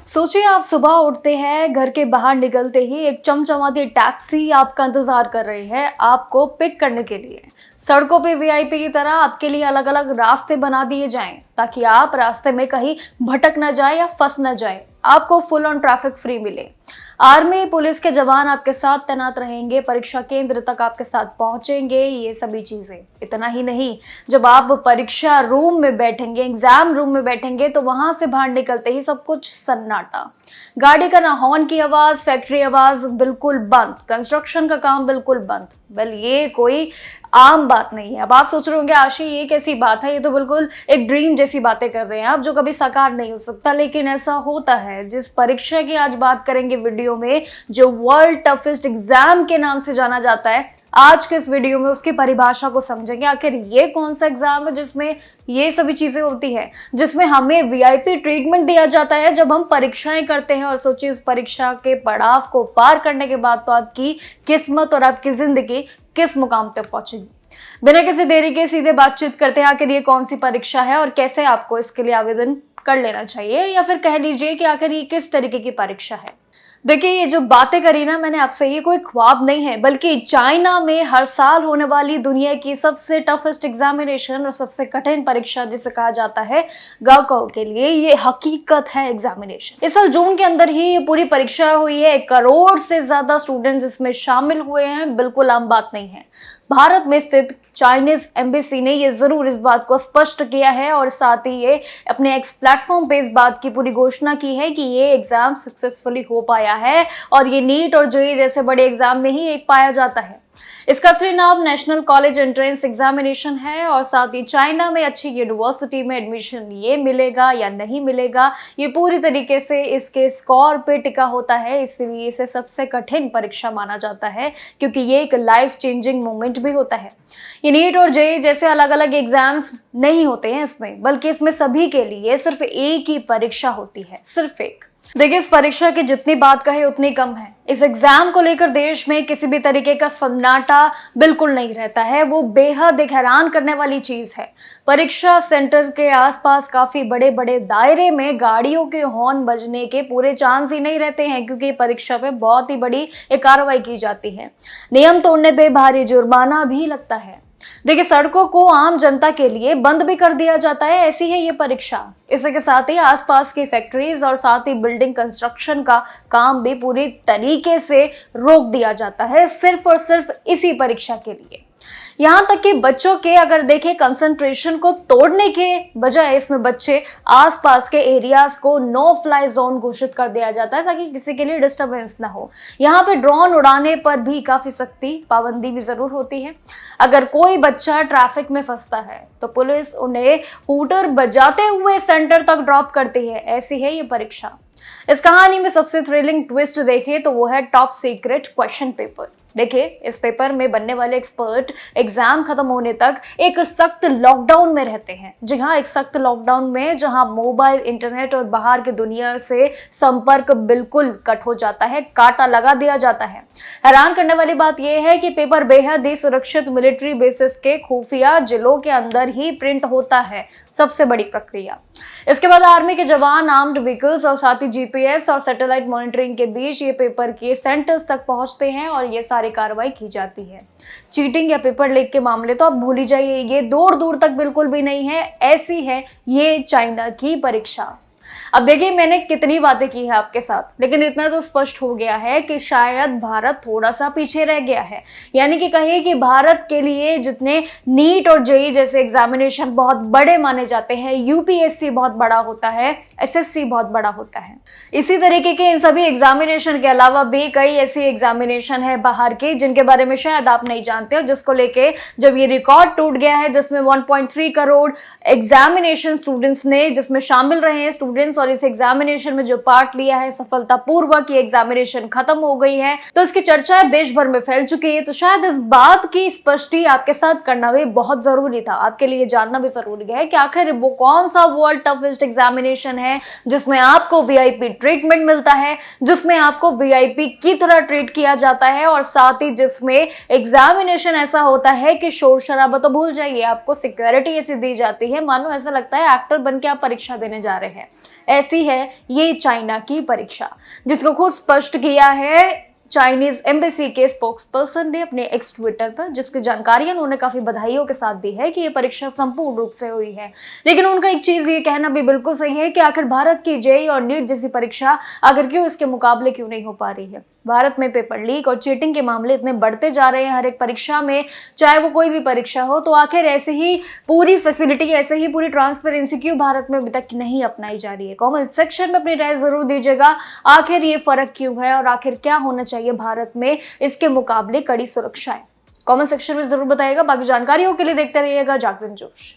सोचिए आप सुबह उठते हैं, घर के बाहर निकलते ही एक चमचमाती टैक्सी आपका इंतजार कर रही है आपको पिक करने के लिए। सड़कों पे वीआईपी की तरह आपके लिए अलग अलग रास्ते बना दिए जाएं ताकि आप रास्ते में कहीं भटक न जाए या फंस न जाए, आपको फुल ऑन ट्रैफिक फ्री मिले। आर्मी पुलिस के जवान आपके साथ तैनात रहेंगे, परीक्षा केंद्र तक आपके साथ पहुंचेंगे। ये सभी चीजें इतना ही नहीं, जब आप परीक्षा रूम में बैठेंगे, एग्जाम रूम में बैठेंगे, तो वहां से बाहर निकलते ही सब कुछ सन्नाटा। गाड़ी का ना हॉर्न की आवाज, फैक्ट्री आवाज बिल्कुल बंद, कंस्ट्रक्शन का काम बिल्कुल बंद। वेल, ये कोई आम बात नहीं है। अब आप सोच रहे होंगे आशी ये कैसी बात है, ये तो बिल्कुल एक ड्रीम जैसी बातें कर रहे हैं आप, जो कभी साकार नहीं हो सकता। लेकिन ऐसा होता है। जिस परीक्षा की आज बात करेंगे वीडियो में, जो वर्ल्ड टफेस्ट एग्जाम के नाम से जाना जाता है, आज के इस वीडियो में उसकी परिभाषा को समझेंगे। आखिर ये कौन सा एग्जाम है जिसमें ये सभी चीजें होती है, जिसमें हमें वीआईपी ट्रीटमेंट दिया जाता है जब हम परीक्षाएं करते हैं। और सोचिए, उस परीक्षा के पड़ाव को पार करने के बाद तो आपकी किस्मत और आपकी जिंदगी किस मुकाम तक पहुंचेगी। बिना किसी देरी के सीधे बातचीत करते हैं, आखिर ये कौन सी परीक्षा है और कैसे आपको इसके लिए आवेदन कर लेना चाहिए, या फिर कह लीजिए कि आखिर ये किस तरीके की परीक्षा है। देखिए, ये जो बातें करी ना मैंने आपसे, ये कोई ख्वाब नहीं है, बल्कि चाइना में हर साल होने वाली दुनिया की सबसे टफेस्ट एग्जामिनेशन और सबसे कठिन परीक्षा जिसे कहा जाता है गाओकाओ के लिए, ये हकीकत है एग्जामिनेशन। इस साल जून के अंदर ही ये पूरी परीक्षा हुई है। 1 करोड़ से ज्यादा स्टूडेंट्स इसमें शामिल हुए हैं। बिल्कुल आम बात नहीं है। भारत में स्थित चाइनीज एम्बेसी ने ये जरूर इस बात को स्पष्ट किया है और साथ ही ये अपने एक्स प्लेटफॉर्म पे इस बात की पूरी घोषणा की है कि ये एग्जाम सक्सेसफुली हो पाया है और ये नीट और जेईई जैसे बड़े एग्जाम में ही एक पाया जाता है। इसका असली नाम नेशनल कॉलेज एंट्रेंस एग्जामिनेशन है। और साथ ही चाइना में अच्छी यूनिवर्सिटी में एडमिशन ये मिलेगा या नहीं मिलेगा, ये पूरी तरीके से इसके स्कोर पे टिका होता है। इसलिए इसे सबसे कठिन परीक्षा माना जाता है, क्योंकि ये एक लाइफ चेंजिंग मोमेंट भी होता है। ये नीट और जेईई जैसे अलग अलग एग्जाम्स नहीं होते हैं इसमें, बल्कि इसमें सभी के लिए सिर्फ एक ही परीक्षा होती है, सिर्फ एक। देखिए, इस परीक्षा की जितनी बात कहे उतनी कम है। इस एग्जाम को लेकर देश में किसी भी तरीके का सन्नाटा बिल्कुल नहीं रहता है। वो बेहद एक हैरान करने वाली चीज है। परीक्षा सेंटर के आसपास काफी बड़े बड़े दायरे में गाड़ियों के हॉर्न बजने के पूरे चांस ही नहीं रहते हैं, क्योंकि परीक्षा पे बहुत ही बड़ी एक कार्रवाई की जाती है। नियम तोड़ने पे भारी जुर्माना भी लगता है। देखिए, सड़कों को आम जनता के लिए बंद भी कर दिया जाता है। ऐसी है ये परीक्षा। इसी के साथ ही आसपास की फैक्ट्रीज और साथ ही बिल्डिंग कंस्ट्रक्शन का काम भी पूरी तरीके से रोक दिया जाता है, सिर्फ और सिर्फ इसी परीक्षा के लिए। यहाँ तक कि बच्चों के अगर देखें कंसंट्रेशन को तोड़ने के बजाय इसमें बच्चे आसपास के एरियाज को नो फ्लाई जोन घोषित कर दिया जाता है, ताकि किसी के लिए डिस्टरबेंस ना हो। यहाँ पे ड्रोन उड़ाने पर भी काफी सख्ती पाबंदी भी जरूर होती है। अगर कोई बच्चा ट्रैफिक में फंसता है तो पुलिस उन्हें हूटर बजाते हुए सेंटर तक ड्रॉप करती है। ऐसी है ये परीक्षा। इस कहानी में सबसे थ्रिलिंग ट्विस्ट देखें तो वो है टॉप सीक्रेट क्वेश्चन पेपर। देखिए, इस पेपर में बनने वाले एक्सपर्ट एग्जाम खत्म होने तक एक सख्त लॉकडाउन में रहते हैं। जी हाँ, एक सख्त लॉकडाउन में, जहां मोबाइल, इंटरनेट और बाहर की दुनिया से संपर्क बिल्कुल कट हो जाता है, कांटा लगा दिया जाता है। हैरान करने वाली बात यह है कि पेपर बेहद ही सुरक्षित मिलिट्री बेसिस के खुफिया जिलों के अंदर ही प्रिंट होता है। सबसे बड़ी प्रक्रिया। इसके बाद आर्मी के जवान आर्म्ड व्हीकल्स और साथ ही जीपीएस और सैटेलाइट मॉनिटरिंग के बीच ये पेपर के सेंटर्स तक पहुंचते हैं और ये सारी कार्रवाई की जाती है। चीटिंग या पेपर लीक के मामले तो आप भूल ही जाइए, ये दूर दूर तक बिल्कुल भी नहीं है। ऐसी है ये चाइना की परीक्षा। अब देखिए, मैंने कितनी बातें की है आपके साथ, लेकिन इतना तो स्पष्ट हो गया है कि शायद भारत थोड़ा सा पीछे रह गया है। यानी कि कहिए कि भारत के लिए जितने नीट और जेईई जैसे एग्जामिनेशन बहुत बड़े माने जाते हैं, यूपीएससी बहुत बड़ा होता है, एसएससी बहुत बड़ा होता है, इसी तरीके के इन सभी एग्जामिनेशन के अलावा भी कई ऐसी एग्जामिनेशन है बाहर की जिनके बारे में शायद आप नहीं जानते हो, जिसको लेके जब ये रिकॉर्ड टूट गया है, जिसमें 1.3 करोड़ एग्जामिनेशन स्टूडेंट्स ने जिसमें शामिल रहे हैं स्टूडेंट्स, और इस एग्जामिनेशन में जो पार्ट लिया है सफलतापूर्वक ये एग्जामिनेशन खत्म हो गई है, तो इसकी चर्चा देश भर में फैल चुकी है। तो शायद इस बात की स्पष्टि आपके साथ करना भी बहुत जरूरी था, आपके लिए जानना भी जरूरी है कि आखिर वो कौन सा वर्ल्ड टफेस्ट एग्जामिनेशन है जिसमें आपको वीआईपी ट्रीटमेंट मिलता है, जिसमें आपको वीआईपी की तरह ट्रीट किया जाता है, और साथ ही जिसमें एग्जामिनेशन ऐसा होता है कि शोर शराबा तो भूल जाइए, आपको सिक्योरिटी ऐसी दी जाती है मानो ऐसा लगता है एक्टर बन के आप परीक्षा देने जा रहे हैं। ऐसी है ये चाइना की परीक्षा, जिसको खुद स्पष्ट किया है चाइनीज एम्बेसी के स्पोक्स पर्सन ने अपने एक्स ट्विटर पर, जिसकी जानकारी उन्होंने काफी बधाइयों के साथ दी है कि ये परीक्षा संपूर्ण रूप से हुई है। लेकिन उनका एक चीज ये कहना भी बिल्कुल सही है कि आखिर भारत की जेईई और नीट जैसी परीक्षा आखिर क्यों इसके मुकाबले क्यों नहीं हो पा रही है। भारत में पेपर लीक और चीटिंग के मामले इतने बढ़ते जा रहे हैं हर एक परीक्षा में, चाहे वो कोई भी परीक्षा हो, तो आखिर ऐसे ही पूरी फैसिलिटी, ऐसे ही पूरी ट्रांसपेरेंसी क्यों भारत में अभी तक नहीं अपनाई जा रही है। कमेंट सेक्शन में अपनी राय जरूर दीजिएगा, आखिर ये फर्क क्यों है और आखिर क्या होना चाहिए भारत में इसके मुकाबले कड़ी सुरक्षाएं। कमेंट सेक्शन में जरूर बताइएगा। बाकी जानकारियों के लिए देखते रहिएगा जागरण जोश।